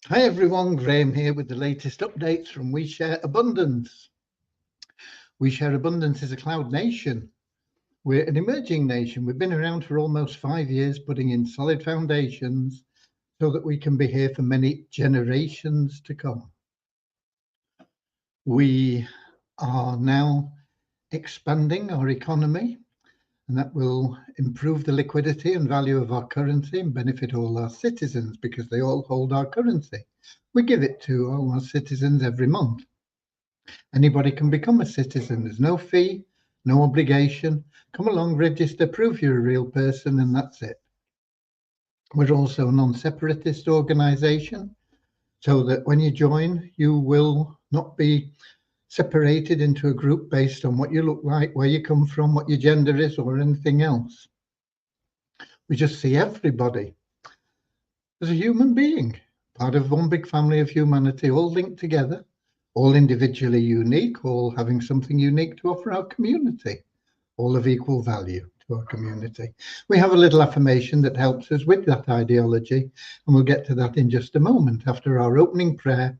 Hi everyone, Graham here with the latest updates from We Share Abundance. We Share Abundance is a cloud nation. We're an emerging nation. We've been around for almost 5 years, putting in solid foundations so that we can be here for many generations to come. We are now expanding our economy, and that will improve the liquidity and value of our currency and benefit all our citizens because they all hold our currency. We give it to all our citizens every month. Anybody can become a citizen. There's no fee, no obligation. Come along, register, prove you're a real person, and that's it. We're also a non-separatist organisation, so that when you join, you will not be separated into a group based on what you look like, where you come from, what your gender is, or anything else. We just see everybody as a human being, part of one big family of humanity, all linked together, all individually unique, all having something unique to offer our community, all of equal value to our community. We have a little affirmation that helps us with that ideology, and we'll get to that in just a moment after our opening prayer,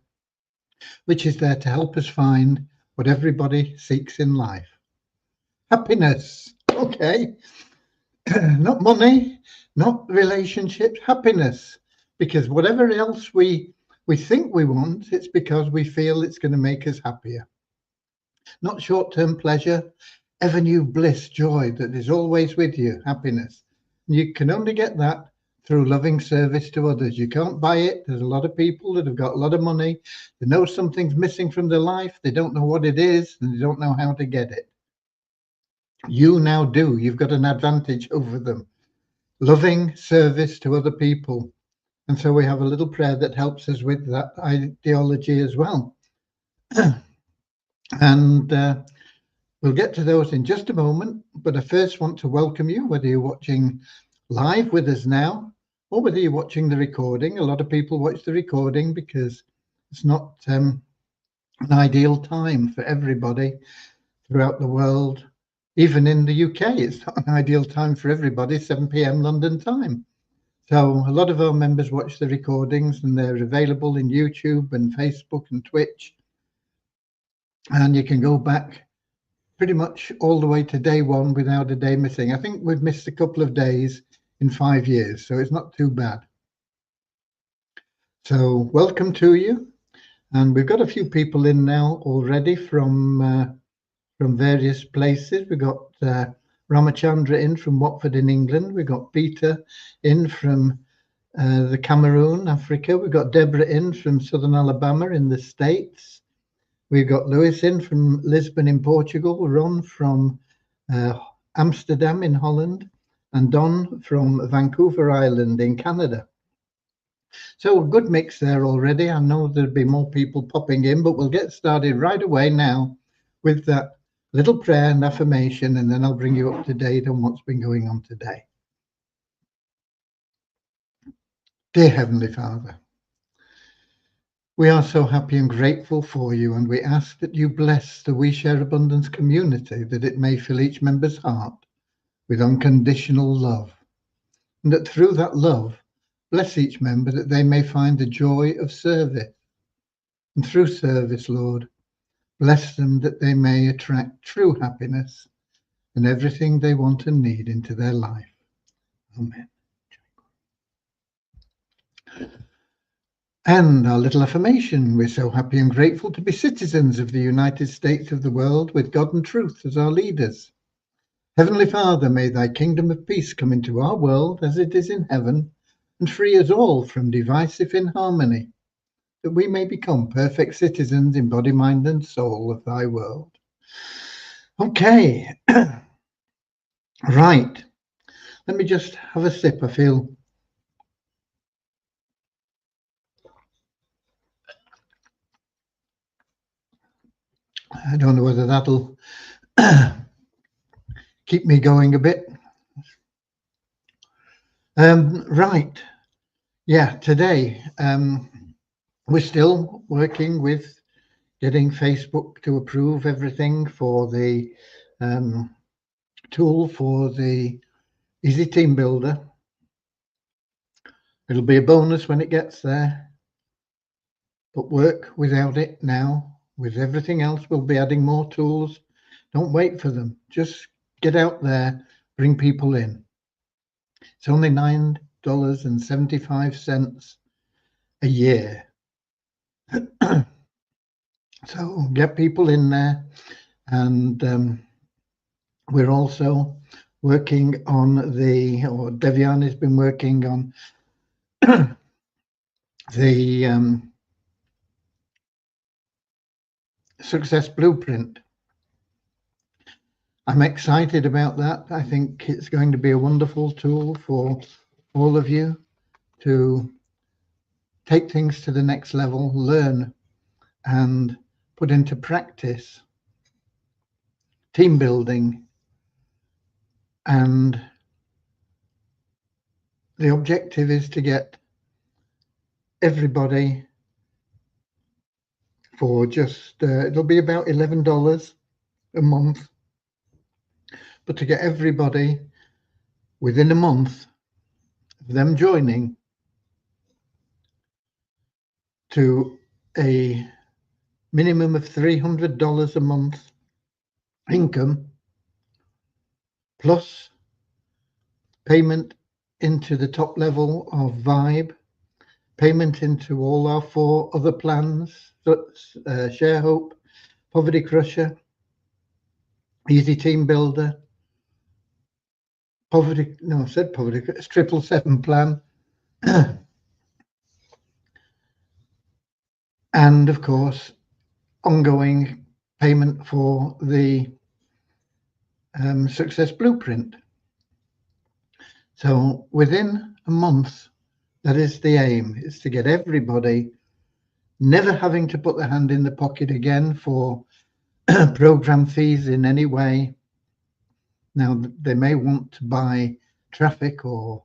which is there to help us find what everybody seeks in life. Happiness, okay? Not money, not relationships, happiness. Because whatever else we think we want, it's because we feel it's going to make us happier. Not short-term pleasure, ever new bliss, joy that is always with you, happiness. You can only get that through loving service to others. You can't buy it. There's a lot of people that have got a lot of money. They know something's missing from their life. They don't know what it is, and they don't know how to get it. You now do. You've got an advantage over them. Loving service to other people. And so we have a little prayer that helps us with that ideology as well. And we'll get to those in just a moment. But I first want to welcome you, whether you're watching live with us now or whether you're watching the recording. A lot of people watch the recording because it's not an ideal time for everybody throughout the world. Even in the UK, it's not an ideal time for everybody, 7 p.m. London time. So a lot of our members watch the recordings and they're available in YouTube and Facebook and Twitch. And you can go back pretty much all the way to day one without a day missing. I think we've missed a couple of days in 5 years, so it's not too bad. So welcome to you. And we've got a few people in now already from various places. We've got Ramachandra in from Watford in England. We've got Peter in from the Cameroon, Africa. We've got Deborah in from Southern Alabama in the States. We've got Lewis in from Lisbon in Portugal, Ron from Amsterdam in Holland, and Don from Vancouver Island in Canada. So a good mix there already. I know there'll be more people popping in, but we'll get started right away now with that little prayer and affirmation, and then I'll bring you up to date on what's been going on today. Dear Heavenly Father, we are so happy and grateful for you, and we ask that you bless the We Share Abundance community, that it may fill each member's heart with unconditional love, and that through that love, bless each member that they may find the joy of service. And through service, Lord, bless them that they may attract true happiness and everything they want and need into their life. Amen. And our little affirmation, we're so happy and grateful to be citizens of the United States of the world with God and truth as our leaders. Heavenly Father, may thy kingdom of peace come into our world as it is in heaven, and free us all from divisive inharmony, that we may become perfect citizens in body, mind, and soul of thy world. Okay, right. Let me just have a sip. I don't know whether that'll keep me going a bit. Right. Yeah, today we're still working with getting Facebook to approve everything for the tool for the Easy Team Builder. It'll be a bonus when it gets there. but work without it now. With everything else, we'll be adding more tools. Don't wait for them. Just get out there, bring people in. It's only $9.75 a year. So get people in there. And we're also working on or Devyani has been working on the Success Blueprint. I'm excited about that. I think it's going to be a wonderful tool for all of you to take things to the next level, learn and put into practice team building. And the objective is to get everybody for just, it'll be about $11 a month, but to get everybody within a month of them joining to a minimum of $300 a month income, plus payment into the top level of Vibe, payment into all our 4 other plans, Share Hope, Poverty Crusher, Easy Team Builder, Poverty, no, I said Poverty, it's 777 plan. And of course, ongoing payment for the Success Blueprint. So within a month, that is the aim, is to get everybody never having to put their hand in the pocket again for program fees in any way. Now, they may want to buy traffic or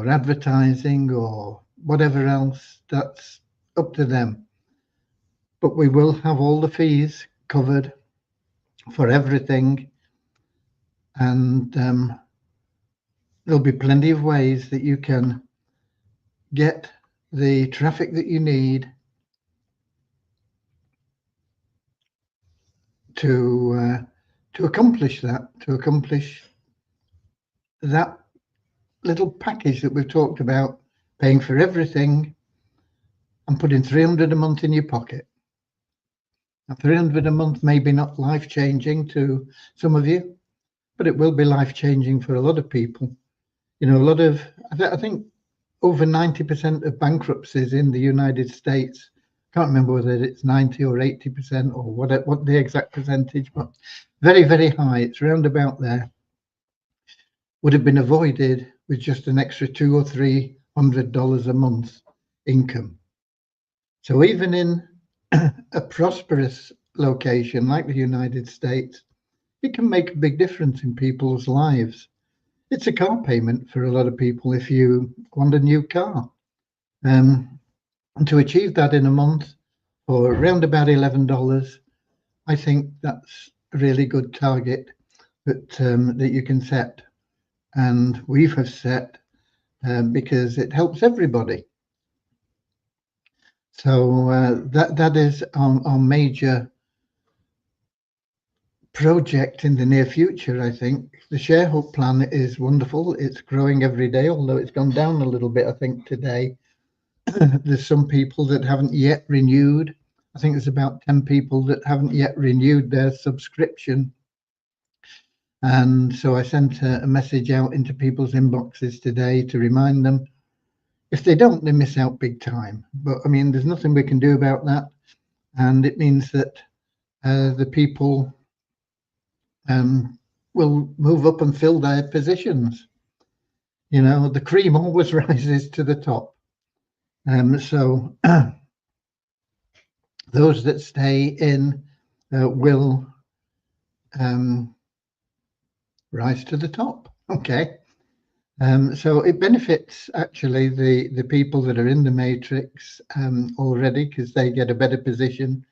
advertising or whatever else, that's up to them. But we will have all the fees covered for everything. And there'll be plenty of ways that you can get the traffic that you need to accomplish that little package that we've talked about, paying for everything and putting $300 a month in your pocket. Now, $300 a month may be not life-changing to some of you, but it will be life-changing for a lot of people. You know, I think over 90% of bankruptcies in the United States, can't remember whether it's 90 or 80% or what the exact percentage, but very, very high. It's round about there. Would have been avoided with just an extra $200 or $300 a month income. So even in a prosperous location like the United States, it can make a big difference in people's lives. It's a car payment for a lot of people if you want a new car. And to achieve that in a month for around about $11, I think that's a really good target that you can set. And we have set because it helps everybody. So that is our major project in the near future. I think the Share Hope plan is wonderful. It's growing every day, although it's gone down a little bit, I think, today. There's some people that haven't yet renewed. I think there's about 10 people that haven't yet renewed their subscription. And so I sent a message out into people's inboxes today to remind them. If they don't, they miss out big time. But I mean, there's nothing we can do about that. And it means that the people will move up and fill their positions. You know, the cream always rises to the top. So those that stay in will rise to the top. Okay. So it benefits actually the people that are in the matrix already, because they get a better position.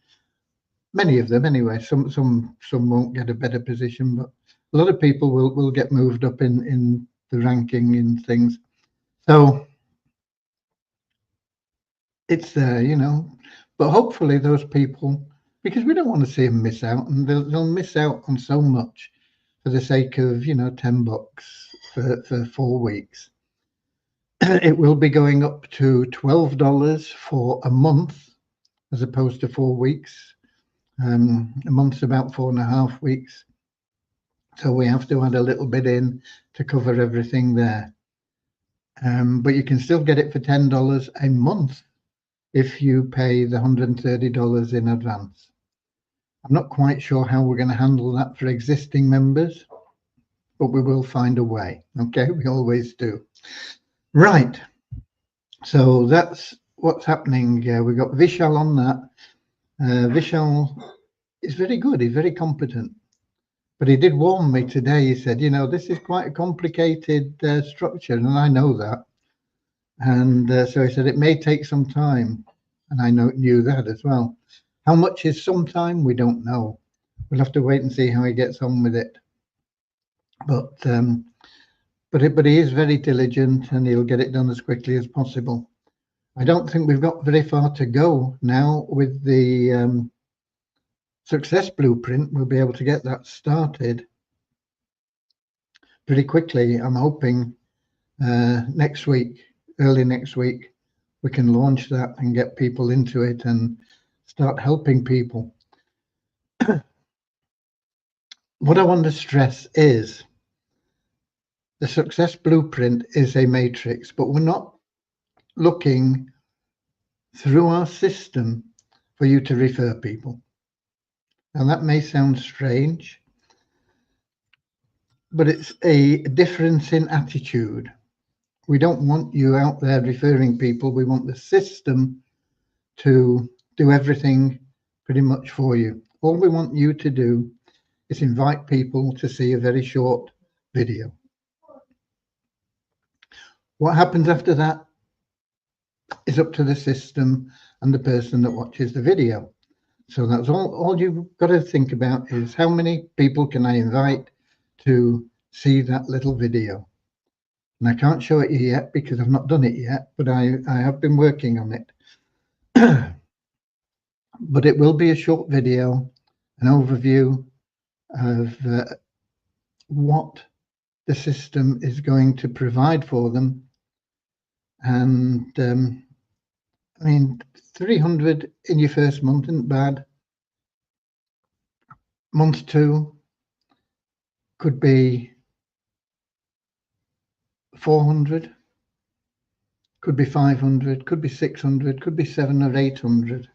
Many of them anyway. Some won't get a better position, but a lot of people will get moved up in the ranking in things. So it's there, you know. But hopefully those people, because we don't want to see them miss out, and they'll miss out on so much for the sake of, you know, $10 for 4 weeks. It will be going up to $12 for a month as opposed to 4 weeks. A month's about 4.5 weeks. So we have to add a little bit in to cover everything there. But you can still get it for $10 a month if you pay the $130 in advance. I'm not quite sure how we're going to handle that for existing members, but we will find a way. Okay, we always do. Right. So that's what's happening. We've got Vishal on that. Vishal is very good. He's very competent. But he did warn me today. He said, you know, this is quite a complicated structure, and I know that. And so he said it may take some time, and I knew that as well. How much is some time? We don't know. We'll have to wait and see how he gets on with it. But he is very diligent, and he'll get it done as quickly as possible. I don't think we've got very far to go now with the Success Blueprint. We'll be able to get that started pretty quickly. I'm hoping next week, early next week, we can launch that and get people into it and start helping people. What I want to stress is the Success Blueprint is a matrix, but we're not looking through our system for you to refer people. Now that may sound strange, but it's a difference in attitude. We don't want you out there referring people. We want the system to do everything pretty much for you. All we want you to do is invite people to see a very short video. What happens after that is up to the system and the person that watches the video. So that's all you've got to think about is how many people can I invite to see that little video. And I can't show it you yet because I've not done it yet, but I have been working on it. But it will be a short video, an overview of what the system is going to provide for them. And I mean, 300 in your first month isn't bad. Month 2 could be 400, could be 500, could be 600, could be 700 or 800.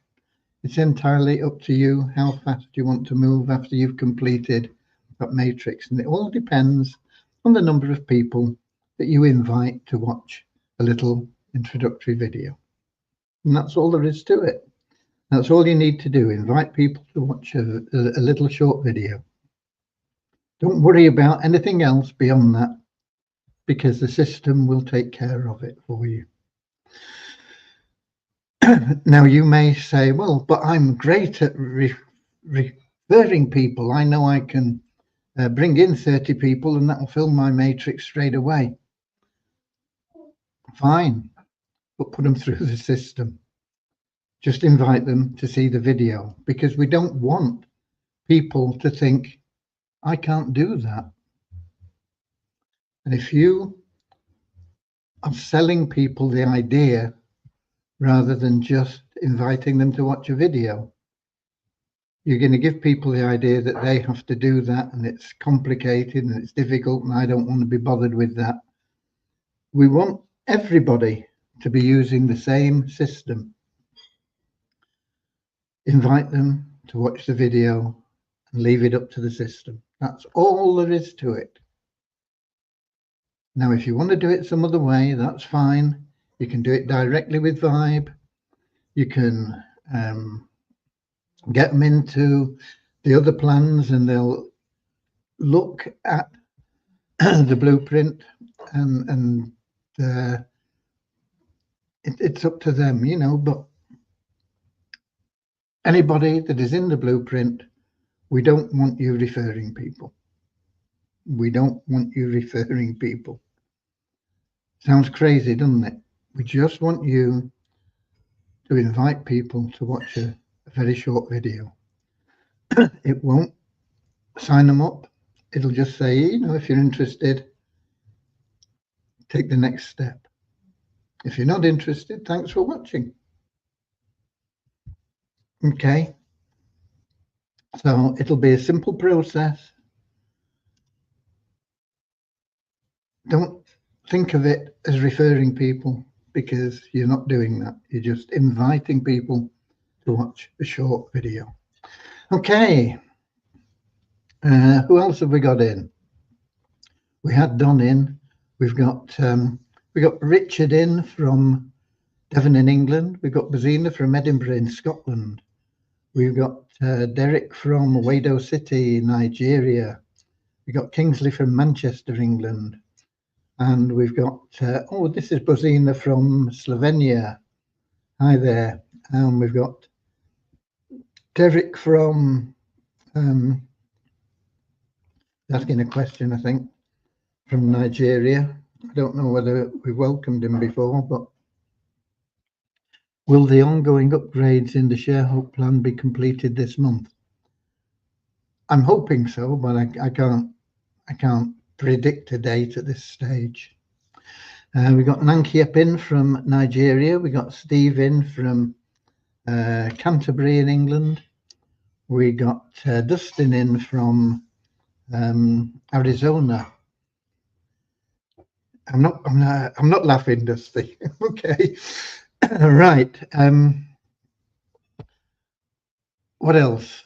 It's entirely up to you how fast you want to move after you've completed that matrix. And it all depends on the number of people that you invite to watch a little introductory video. And that's all there is to it. That's all you need to do. Invite people to watch a little short video. Don't worry about anything else beyond that, because the system will take care of it for you. Now, you may say, well, but I'm great at referring people. I know I can bring in 30 people and that will fill my matrix straight away. Fine, but put them through the system. Just invite them to see the video, because we don't want people to think, I can't do that. And if you are selling people the idea rather than just inviting them to watch a video, you're going to give people the idea that they have to do that, and it's complicated and it's difficult, and I don't want to be bothered with that. We want everybody to be using the same system. Invite them to watch the video and leave it up to the system. That's all there is to it. Now, if you want to do it some other way, that's fine. You can do it directly with Vibe. You can get them into the other plans and they'll look at the blueprint, and it's up to them, you know. But anybody that is in the blueprint, we don't want you referring people. We don't want you referring people. Sounds crazy, doesn't it? We just want you to invite people to watch a very short video. It won't sign them up. It'll just say, if you're interested, take the next step. If you're not interested, thanks for watching. Okay. So it'll be a simple process. Don't think of it as referring people, because you're not doing that. You're just inviting people to watch a short video. Okay. Who else have we got in? We had Don in. We've got Richard in from Devon in England. We've got Bazina from Edinburgh in Scotland. We've got Derek from Wado City, Nigeria. We've got Kingsley from Manchester, England. And we've got, this is Bazina from Slovenia. Hi there. And we've got Derek from, asking a question, I think, from Nigeria. I don't know whether we welcomed him before, but will the ongoing upgrades in the sharehold plan be completed this month? I'm hoping so, but I can't predict a date at this stage. We got Nankiep in from Nigeria. We got Steve in from Canterbury in England. We got Dustin in from Arizona. I'm not laughing, Dusty. Okay. Right. What else?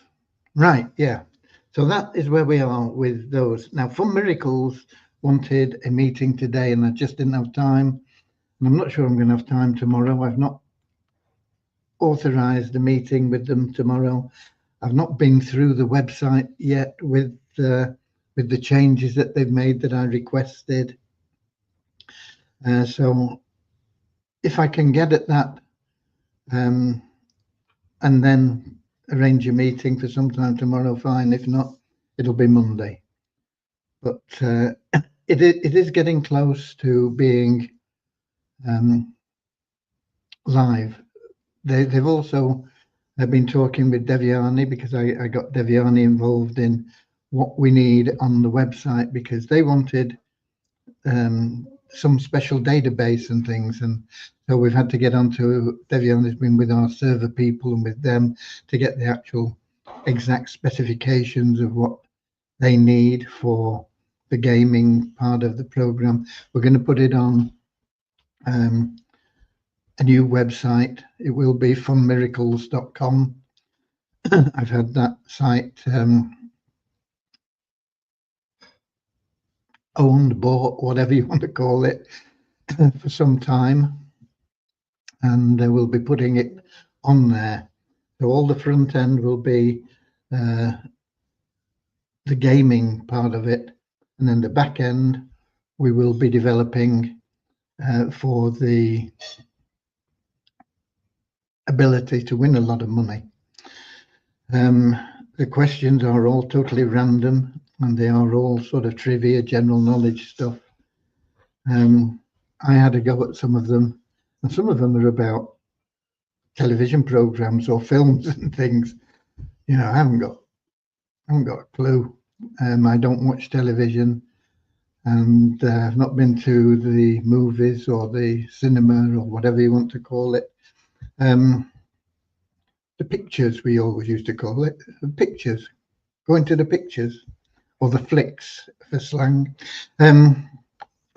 Right. Yeah. So that is where we are with those. Now, Fun Miracles wanted a meeting today, and I just didn't have time. And I'm not sure I'm going to have time tomorrow. I've not authorized a meeting with them tomorrow. I've not been through the website yet with the changes that they've made that I requested. So if I can get at that and then arrange a meeting for sometime tomorrow, fine. If not, it'll be Monday. But it is getting close to being live. They've also been talking with Devyani, because I got Devyani involved in what we need on the website, because they wanted some special database and things, and so we've had to get onto, Devyani's been with our server people and with them to get the actual exact specifications of what they need for the gaming part of the program. We're going to put it on a new website. It will be funmiracles.com. I've had that site owned, bought, whatever you want to call it, for some time, and we'll be putting it on there. So all the front end will be the gaming part of it, and then the back end we will be developing for the ability to win a lot of money. The questions are all totally random, and they are all sort of trivia, general knowledge stuff. I had a go at some of them, and some of them are about television programs or films and things. I haven't got a clue. I don't watch television, and I've not been to the movies or the cinema or whatever you want to call it. The pictures, we always used to call it. The pictures, going to the pictures, or the flicks for slang. I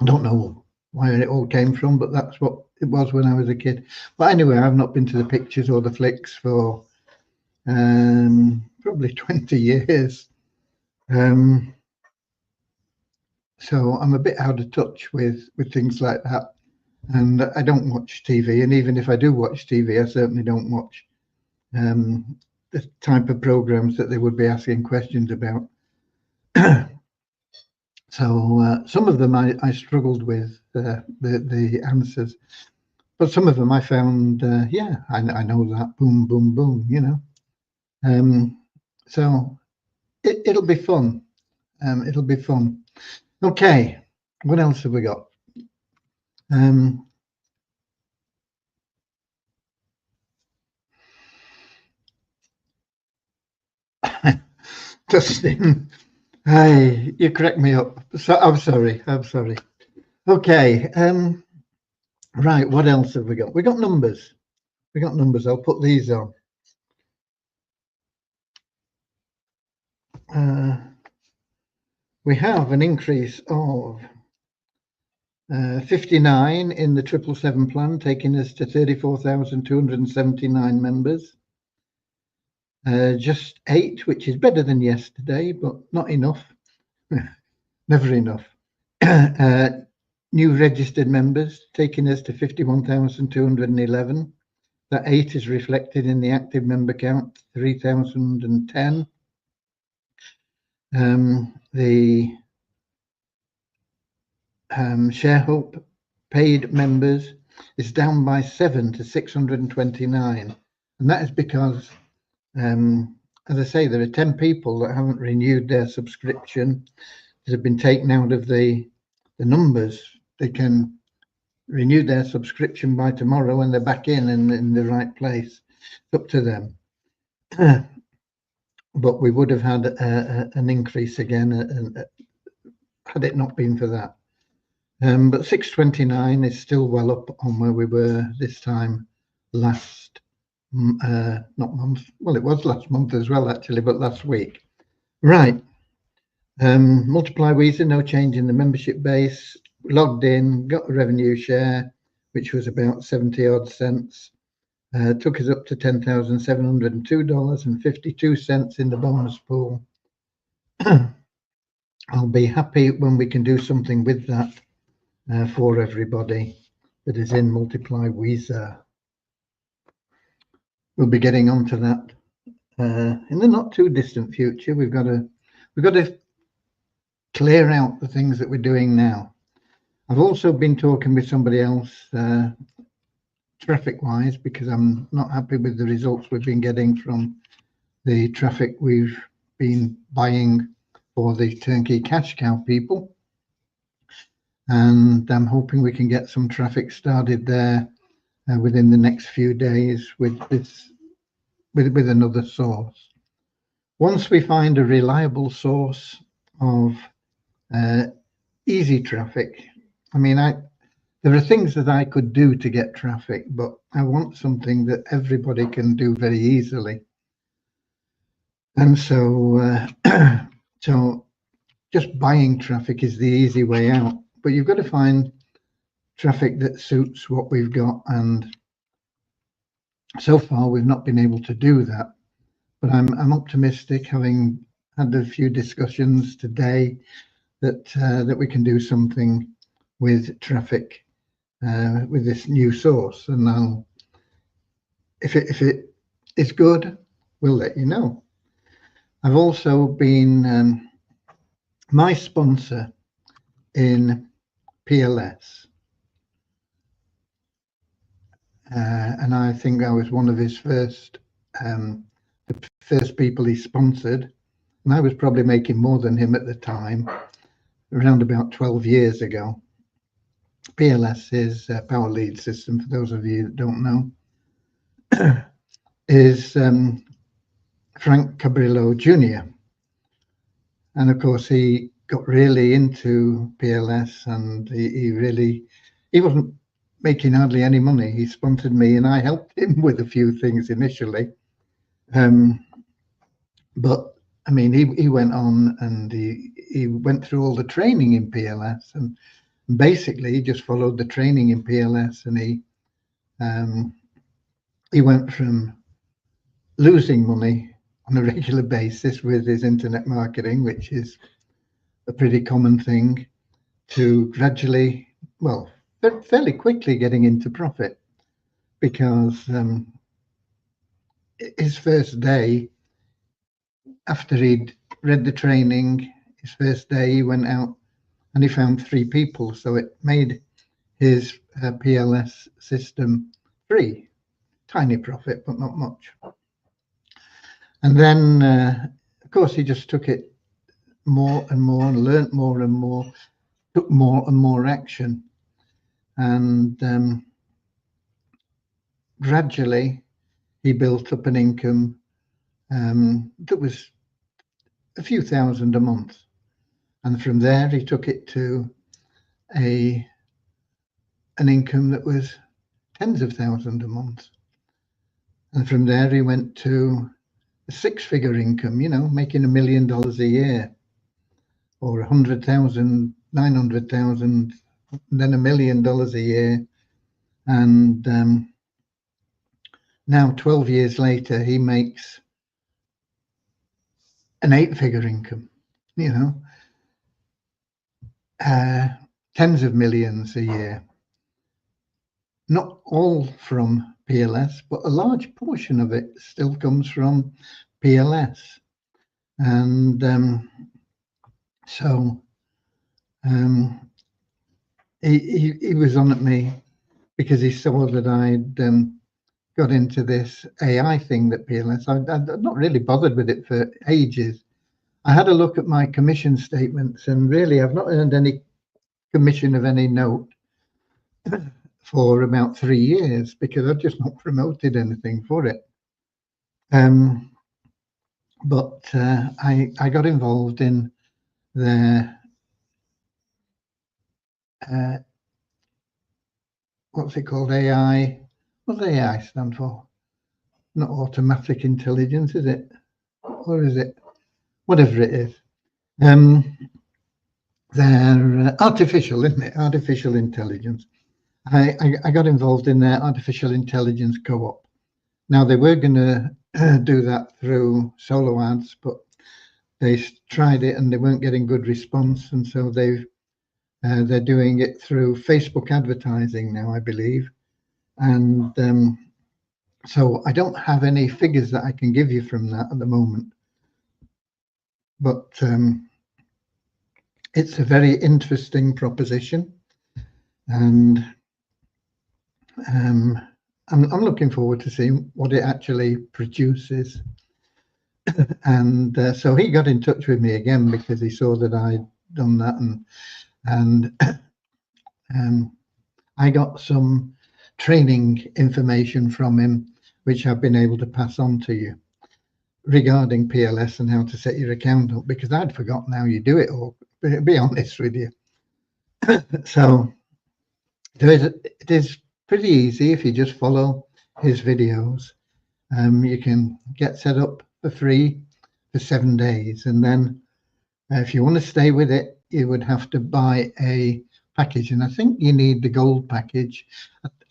don't know where it all came from, but that's what it was when I was a kid. But anyway, I've not been to the pictures or the flicks for probably 20 years. So I'm a bit out of touch with things like that. And I don't watch TV. And even if I do watch TV, I certainly don't watch the type of programs that they would be asking questions about. So some of them I struggled with the answers, but some of them I found, yeah, I know that, boom, boom, boom, so it'll be fun. It'll be fun. Okay, what else have we got? Dustin, hey, you crack me up. So I'm sorry. Okay. Right. What else have we got? We got numbers. I'll put these on. We have an increase of 59 in the 777 plan, taking us to 34,279 members. Just 8, which is better than yesterday, but not enough. Never enough. New registered members, taking us to 51,211. That 8 is reflected in the active member count, 3,010. The ShareHope paid members is down by 7 to 629, and that is because, as I say, there are 10 people that haven't renewed their subscription that have been taken out of the numbers. They can renew their subscription by tomorrow and they're back in the right place. It's up to them. But we would have had an increase again had it not been for that. But 629 is still well up on where we were this time last, not month. Well, it was last month as well, actually, but last week. Right. Multiply Weezer, no change in the membership base. Logged in, got a revenue share, which was about 70 odd cents. Took us up to $10,702.52 in the bonus pool. I'll be happy when we can do something with that for everybody that is in Multiply Weezer. We'll be getting onto that in the not too distant future. We've got to clear out the things that we're doing now. I've also been talking with somebody else traffic wise, because I'm not happy with the results we've been getting from the traffic we've been buying for the turnkey cash cow people, and I'm hoping we can get some traffic started there within the next few days with another source. Once we find a reliable source of easy traffic, I mean, there are things that I could do to get traffic, but I want something that everybody can do very easily. And so, so just buying traffic is the easy way out, but you've got to find traffic that suits what we've got. And so far, we've not been able to do that. But I'm optimistic, having had a few discussions today, that we can do something with traffic with this new source. And I'll, if it is good, we'll let you know. I've also been my sponsor in PLS, and I think I was one of his first people he sponsored, and I was probably making more than him at the time, around about 12 years ago. PLS is a power lead system, for those of you that don't know, is Frank Cabrillo Jr. And of course, he got really into PLS, and he wasn't making hardly any money. He sponsored me, and I helped him with a few things initially. But I mean, he went on and he went through all the training in PLS, and basically he just followed the training in PLS, and he went from losing money on a regular basis with his internet marketing, which is a pretty common thing, to gradually, well, fairly quickly getting into profit, because his first day after he'd read the training, his first day he went out and he found 3 people, so it made his PLS system free. Tiny profit, but not much. And then, of course, he just took it more and more and learnt more and more, took more and more action. And gradually, he built up an income that was a few thousand a month. And from there, he took it to an income that was tens of thousands a month. And from there, he went to a six-figure income, you know, making $1 million a year, or 100,000, 900,000, then $1 million a year. And now 12 years later, he makes an 8-figure income, you know, tens of millions a year. Not all from PLS, but a large portion of it still comes from PLS. And so he was on at me because he saw that I'd got into this AI thing that PLS. I'd not really bothered with it for ages. I had a look at my commission statements, and really I've not earned any commission of any note for about 3 years because I've just not promoted anything for it. But I got involved in their what's it called? AI. What does AI stand for? Not automatic intelligence, is it? Or is it? Whatever it is. They're artificial, isn't it? Artificial intelligence. I got involved in their artificial intelligence co-op. Now they were going to do that through solo ads, but they tried it and they weren't getting good response, and so they're doing it through Facebook advertising now, I believe. And so I don't have any figures that I can give you from that at the moment, but it's a very interesting proposition, and I'm looking forward to seeing what it actually produces. And so he got in touch with me again because he saw that I'd done that, and I got some training information from him, which I've been able to pass on to you regarding PLS and how to set your account up, because I'd forgotten how you do it all, to be honest with you. So it is pretty easy if you just follow his videos. You can get set up for free for 7 days, and then if you want to stay with it, you would have to buy a package, and I think you need the gold package.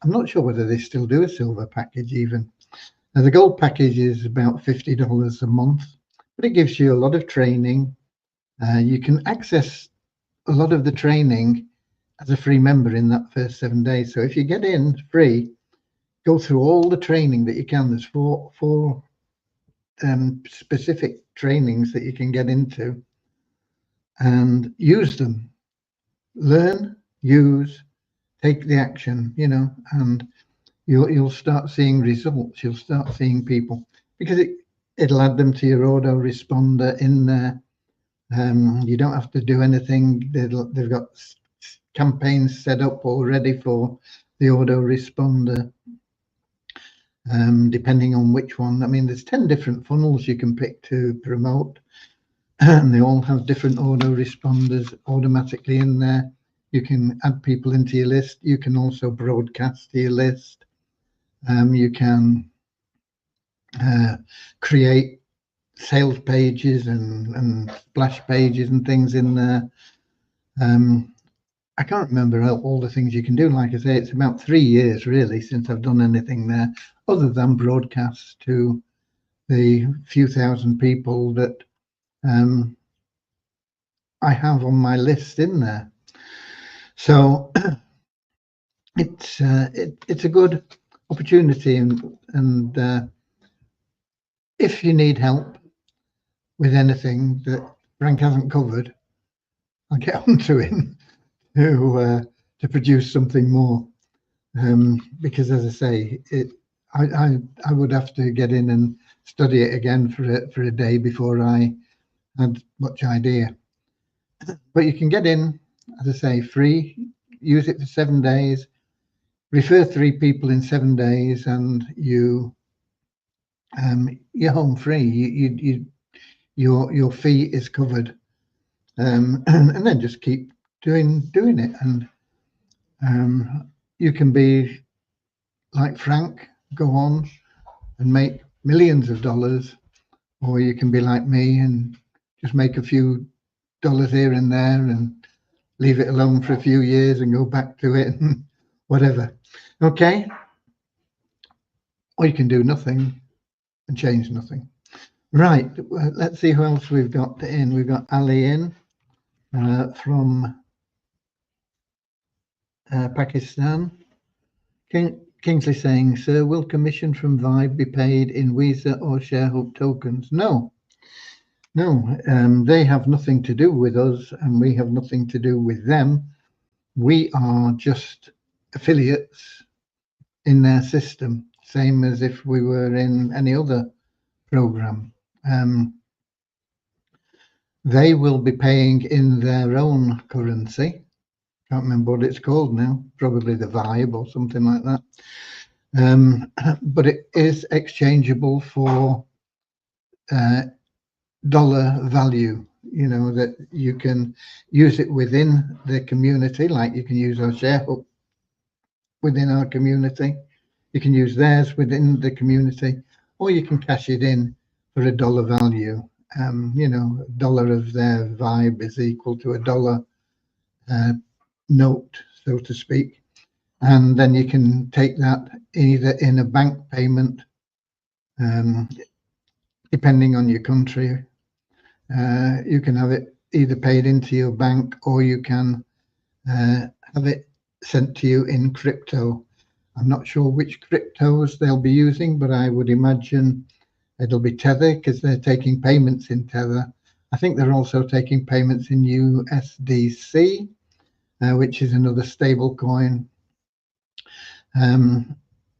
I'm not sure whether they still do a silver package even. Now, the gold package is about $50 a month, but it gives you a lot of training. You can access a lot of the training as a free member in that first 7 days. So if you get in free, go through all the training that you can. There's four specific trainings that you can get into, and use them. Learn, use, take the action, you know, and you'll start seeing results. You'll start seeing people, because it'll add them to your autoresponder in there. You don't have to do anything. They've got campaigns set up already for the autoresponder, depending on which one. I mean, there's 10 different funnels you can pick to promote, and they all have different autoresponders automatically in there. You can add people into your list. You can also broadcast to your list. You can create sales pages and splash pages and things in there. I can't remember all the things you can do. Like I say, it's about 3 years really since I've done anything there, other than broadcasts to the few thousand people that I have on my list in there. So it's a good opportunity, and if you need help with anything that Frank hasn't covered, I'll get on to him to produce something more, because as I say, I would have to get in and study it again for a day before I had much idea. But you can get in, as I say, free, use it for 7 days, refer 3 people in 7 days, and you're home free. your fee is covered, and then just keep doing it. And you can be like Frank, go on and make millions of dollars, or you can be like me and just make a few dollars here and there and leave it alone for a few years and go back to it and whatever. Okay. Or you can do nothing and change nothing. Right. Let's see who else we've got in. We've got Ali in from Pakistan. Kingsley saying, sir, will commission from Vibe be paid in Visa or ShareHub tokens? No. They have nothing to do with us and we have nothing to do with them. We are just affiliates in their system, same as if we were in any other program. They will be paying in their own currency. Can't remember what it's called now, probably the Vibe or something like that. But it is exchangeable for dollar value, that you can use it within the community, like you can use our ShareHub within our community, you can use theirs within the community, or you can cash it in for a dollar value. A dollar of their Vibe is equal to a dollar note, so to speak. And then you can take that either in a bank payment, depending on your country. You can have it either paid into your bank, or you can have it sent to you in crypto. I'm not sure which cryptos they'll be using, but I would imagine it'll be Tether, because they're taking payments in Tether. I think they're also taking payments in USDC, which is another stable coin.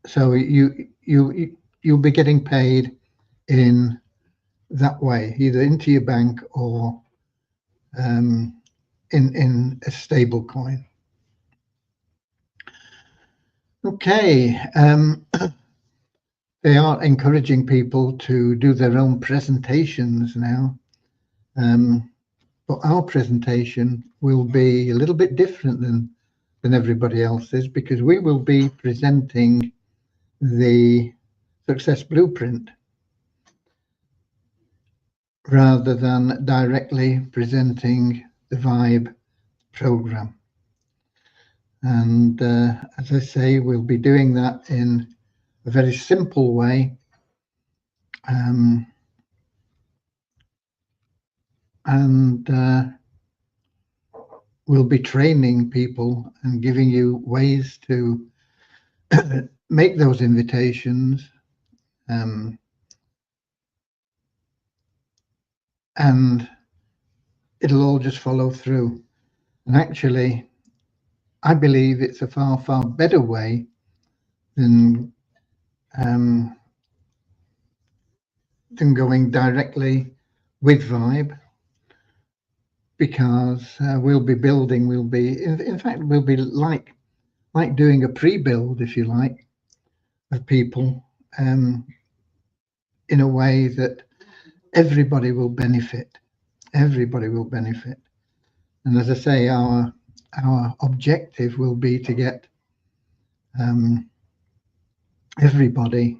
So you'll be getting paid in that way, either into your bank or in a stable coin. Okay. They are encouraging people to do their own presentations now. But our presentation will be a little bit different than everybody else's, because we will be presenting the success blueprint rather than directly presenting the Vibe program. And as I say, we'll be doing that in a very simple way. We'll be training people and giving you ways to make those invitations, and it'll all just follow through. And actually, I believe it's a far, far better way than going directly with Vibe, because we'll be building, in fact, we'll be like doing a pre-build, if you like, of people, in a way that everybody will benefit. Everybody will benefit. And as I say, our objective will be to get everybody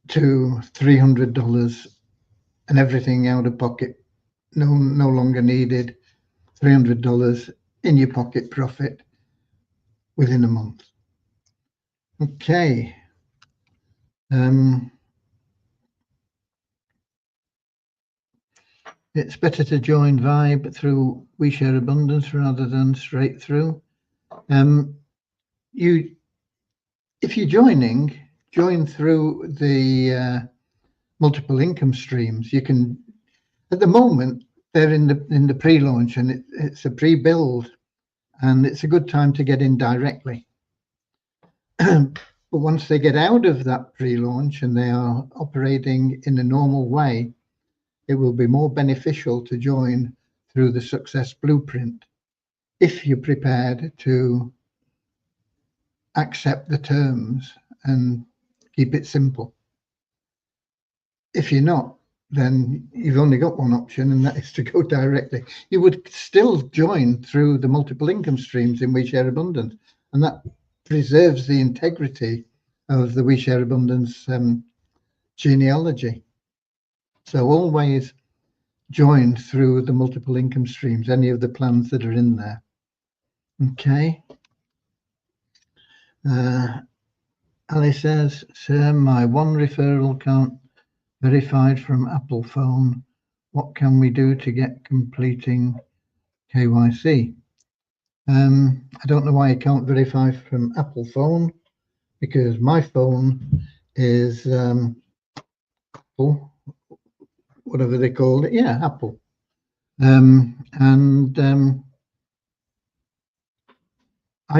to $300 and everything out of pocket, no longer needed, $300 in your pocket profit within a month. Okay. It's better to join Vibe through We Share Abundance rather than straight through. If you're join through the multiple income streams. You can, at the moment, they're in the pre-launch, and it's a pre-build, and it's a good time to get in directly. But once they get out of that pre-launch and they are operating in a normal way, it will be more beneficial to join through the Success Blueprint if you're prepared to accept the terms and keep it simple. If you're not, then you've only got one option, and that is to go directly. You would still join through the multiple income streams in We Share Abundance, and that preserves the integrity of the We Share Abundance genealogy. So always join through the multiple income streams, any of the plans that are in there. Okay. Ali says, sir, my one referral can't verified from Apple phone. What can we do to get completing KYC? I don't know why you can't verify from Apple phone, because my phone is Apple, whatever they call it. Yeah, Apple. I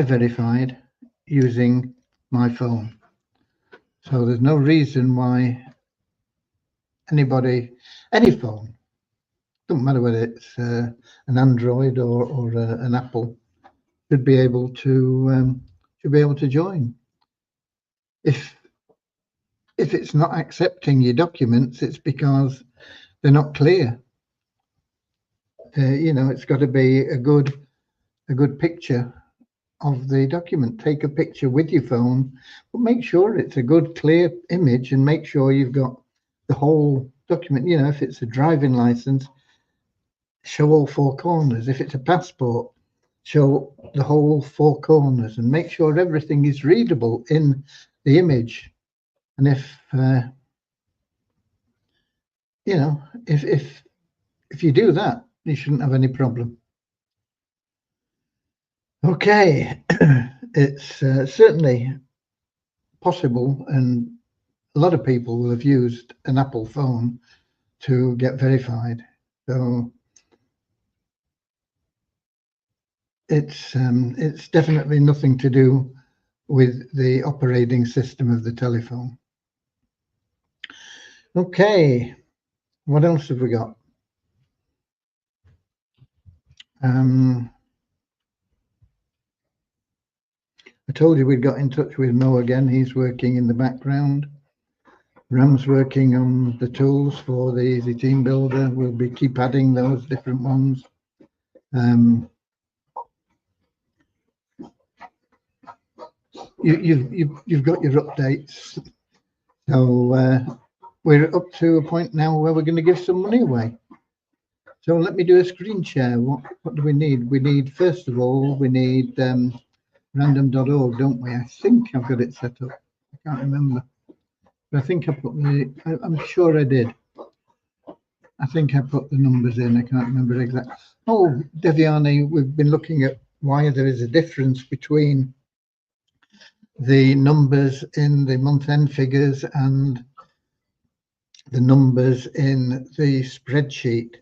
verified using my phone. So there's no reason why anybody, any phone, doesn't matter whether it's an Android or an Apple, should be able to join. If it's not accepting your documents, it's because they're not clear. It's got to be a good picture of the document. Take a picture with your phone, but make sure it's a good clear image, and make sure you've got the whole document. If it's a driving license, show all four corners. If it's a passport, show the whole four corners, and make sure everything is readable in the image. And if you do that, you shouldn't have any problem. Okay. It's certainly possible, and a lot of people will have used an Apple phone to get verified. So it's definitely nothing to do with the operating system of the telephone. Okay, what else have we got? I told you we'd got in touch with Mo again. He's working in the background. Ram's working on the tools for the Easy Team Builder. We'll keep adding those different ones. You've got your updates. So we're up to a point now where we're going to give some money away. So let me do a screen share. What do we need? We need, first of all, we need random.org, don't we? I think I've got it set up. I can't remember. But I think I put I'm sure I did. I think I put the numbers in. I can't remember exactly. Oh, Deviani, we've been looking at why there is a difference between the numbers in the month-end figures and the numbers in the spreadsheet.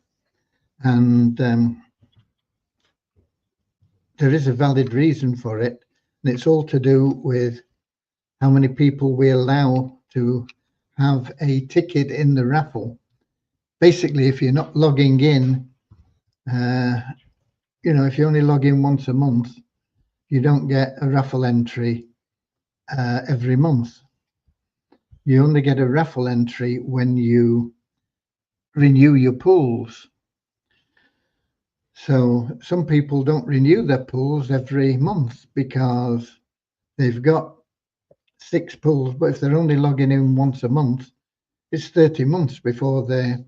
And there is a valid reason for it. And it's all to do with how many people we allow to have a ticket in the raffle. Basically, if you're not logging in, if you only log in once a month, you don't get a raffle entry every month. You only get a raffle entry when you renew your pools. So some people don't renew their pools every month because they've got 6 pools, but if they're only logging in once a month, it's 30 months before their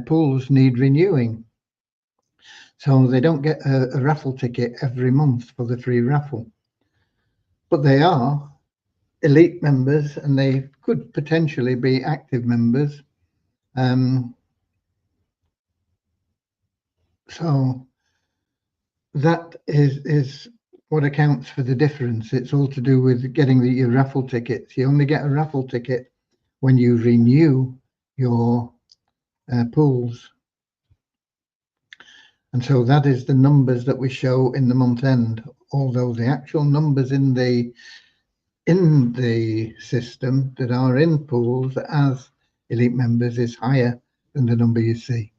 pools need renewing. So they don't get a raffle ticket every month for the free raffle. But they are elite members, and they could potentially be active members. So that is what accounts for the difference. It's all to do with getting your raffle tickets. You only get a raffle ticket when you renew your pools. And so that is the numbers that we show in the month end, although the actual numbers in the system that are in pools as elite members is higher than the number you see.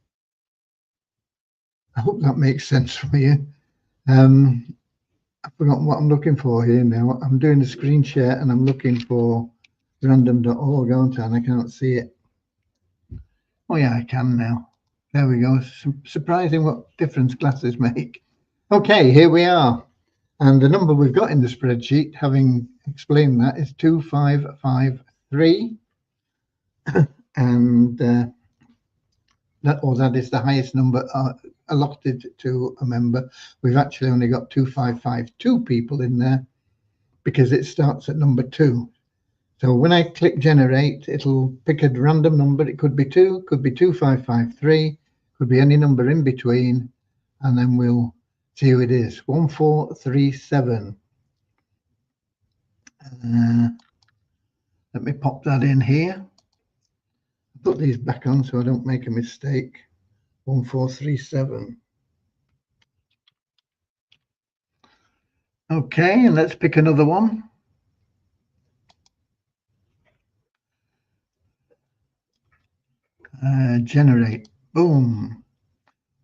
I hope that makes sense for you. I've forgotten what I'm looking for here now. I'm doing a screen share and I'm looking for random.org, aren't I? And I can't see it. Oh yeah, I can now. There we go. Surprising what difference glasses make. Okay, here we are. And the number we've got in the spreadsheet, having explained that, is 2553. And that is the highest number allotted to a member. We've actually only got 2552 people in there because it starts at number 2. So when I click generate, it'll pick a random number. It could be 2, could be 2553, could be any number in between, and then we'll see who it is. 1437. Let me pop that in here. Put these back on so I don't make a mistake. 1437. Okay, and let's pick another one. Generate. Boom.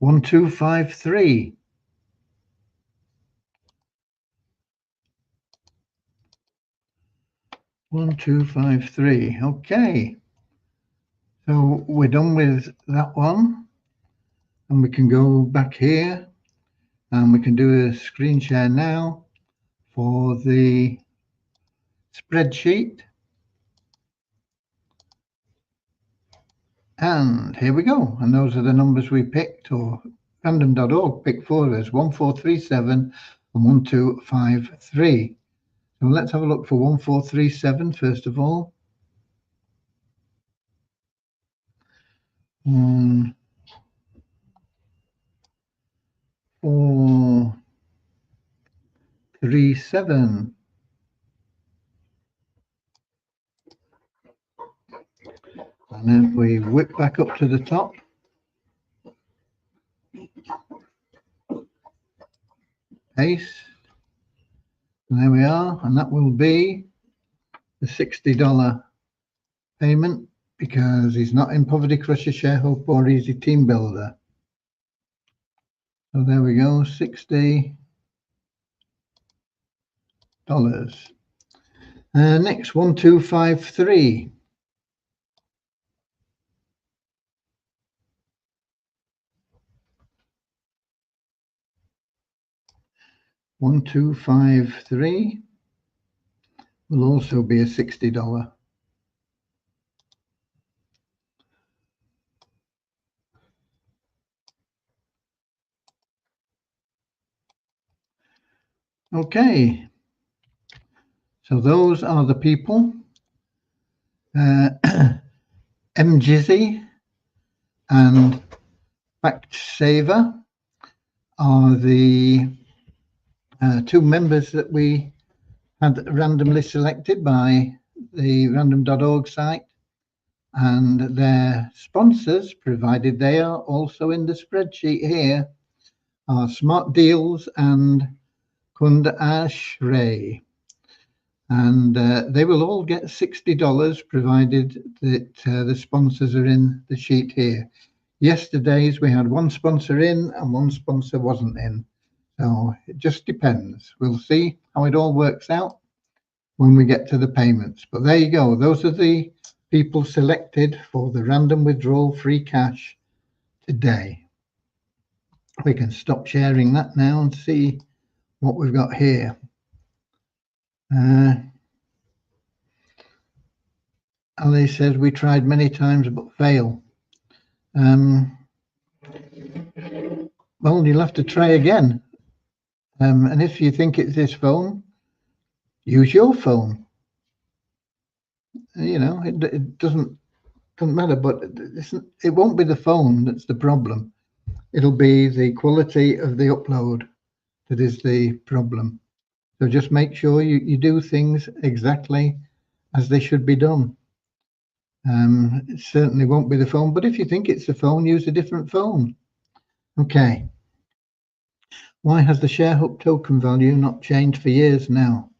1253. 1253. Okay. So we're done with that one. And we can go back here and we can do a screen share now for the spreadsheet. And here we go. And those are the numbers we picked, or random.org picked for us, 1437 and 1253. So let's have a look for 1437 first of all. 1, 4, 3, 7. And then we whip back up to the top. Paste. And there we are. And that will be the $60 payment because he's not in Poverty Crusher, Share Hope or Easy Team Builder. So there we go, $60. Next, 1253. 1253 will also be a $60. Okay, so those are the people. MJizzy and Fact Saver are the 2 members that we had randomly selected by the random.org site, and their sponsors, provided they are also in the spreadsheet here, are Smart Deals and Kund Ashray. And they will all get $60 provided that the sponsors are in the sheet here. Yesterday's we had 1 sponsor in and 1 sponsor wasn't in. So it just depends. We'll see how it all works out when we get to the payments. But there you go. Those are the people selected for the random withdrawal free cash today. We can stop sharing that now and see what we've got here. Ali says we tried many times but fail. Well, you'll have to try again. And if you think it's this phone, use your phone. You know, it doesn't matter, but it won't be the phone that's the problem. It'll be the quality of the upload that is the problem. So just make sure you do things exactly as they should be done. It certainly won't be the phone, but if you think it's the phone, use a different phone. Okay. Why has the ShareHub token value not changed for years now?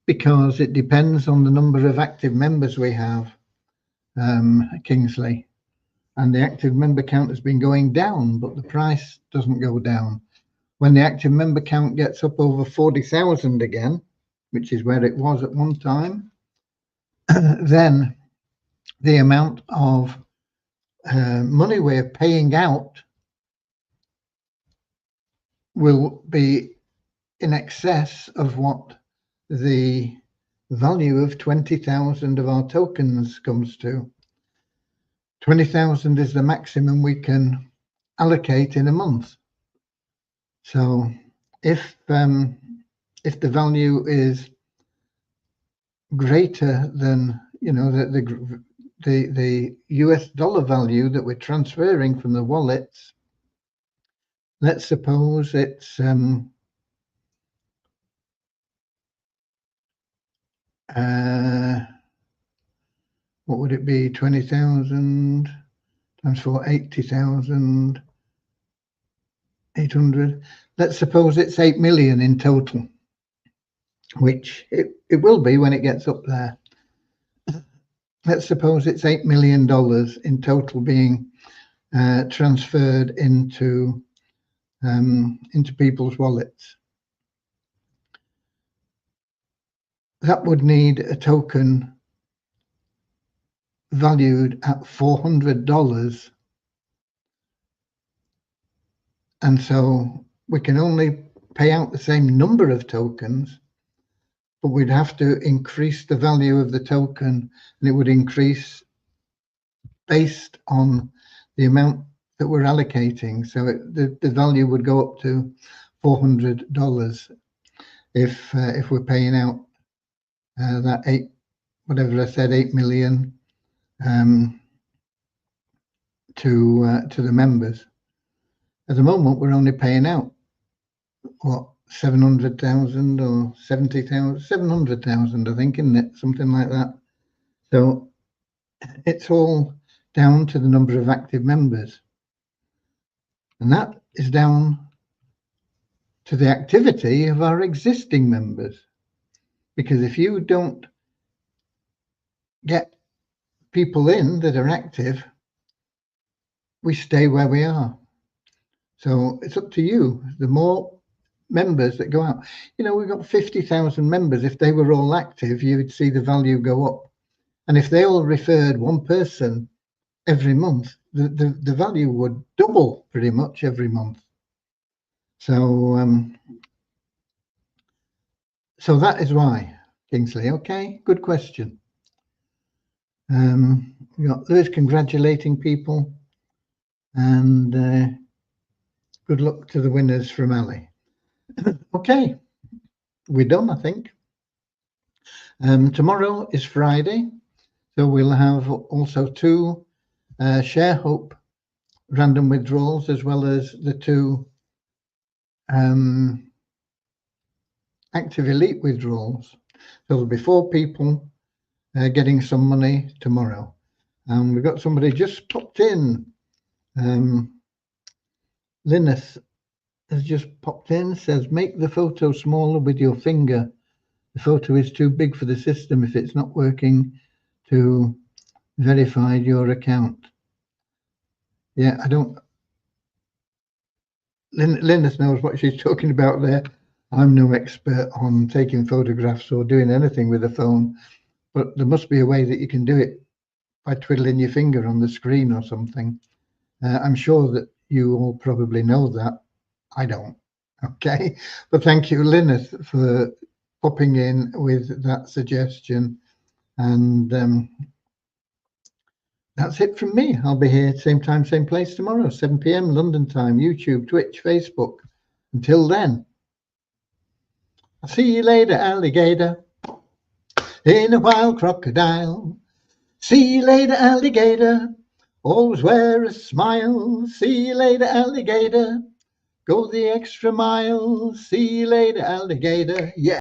Because it depends on the number of active members we have, Kingsley. And the active member count has been going down, but the price doesn't go down. When the active member count gets up over 40,000 again, which is where it was at one time, then the amount of money we're paying out will be in excess of what the value of 20,000 of our tokens comes to. 20,000 is the maximum we can allocate in a month. So if the value is greater than, you know, the US dollar value that we're transferring from the wallets, let's suppose it's what would it be? 20,000 times 4, 80,800. Let's suppose it's 8 million in total, which it will be when it gets up there. Let's suppose it's $8 million in total being transferred into people's wallets. That would need a token valued at $400, and so we can only pay out the same number of tokens, but we'd have to increase the value of the token, and it would increase based on the amount that we're allocating. So the value would go up to $400 if we're paying out that 8 million to the members. At the moment, we're only paying out what, 700,000 or 70,000, 700,000, I think, isn't it? Something like that. So it's all down to the number of active members, and that is down to the activity of our existing members. Because if you don't get people in that are active, we stay where we are. So it's up to you. The more members that go out, you know, we've got 50,000 members. If they were all active, you would see the value go up. And if they all referred one person every month, the value would double pretty much every month. So so that is why, Kingsley. Okay, good question. We got Lewis congratulating people, and good luck to the winners from Ali. Okay, we're done, I think. Tomorrow is Friday, so we'll have also 2 ShareHope random withdrawals, as well as the 2 Active Elite withdrawals. So there'll be 4 people getting some money tomorrow. And we've got somebody just popped in. Linus has just popped in, says, make the photo smaller with your finger. The photo is too big for the system if it's not working to verify your account. Yeah, I don't. Linus knows what she's talking about there. I'm no expert on taking photographs or doing anything with a phone, but there must be a way that you can do it by twiddling your finger on the screen or something. I'm sure that you all probably know that. I don't. Okay, but thank you, Linus, for popping in with that suggestion. And that's it from me. I'll be here same time, same place tomorrow, 7 p.m. London time, YouTube, Twitch, Facebook. Until then, I'll see you later, alligator, in a wild crocodile. See you later, alligator, always wear a smile. See you later, alligator, go the extra mile. See you later, alligator, yeah.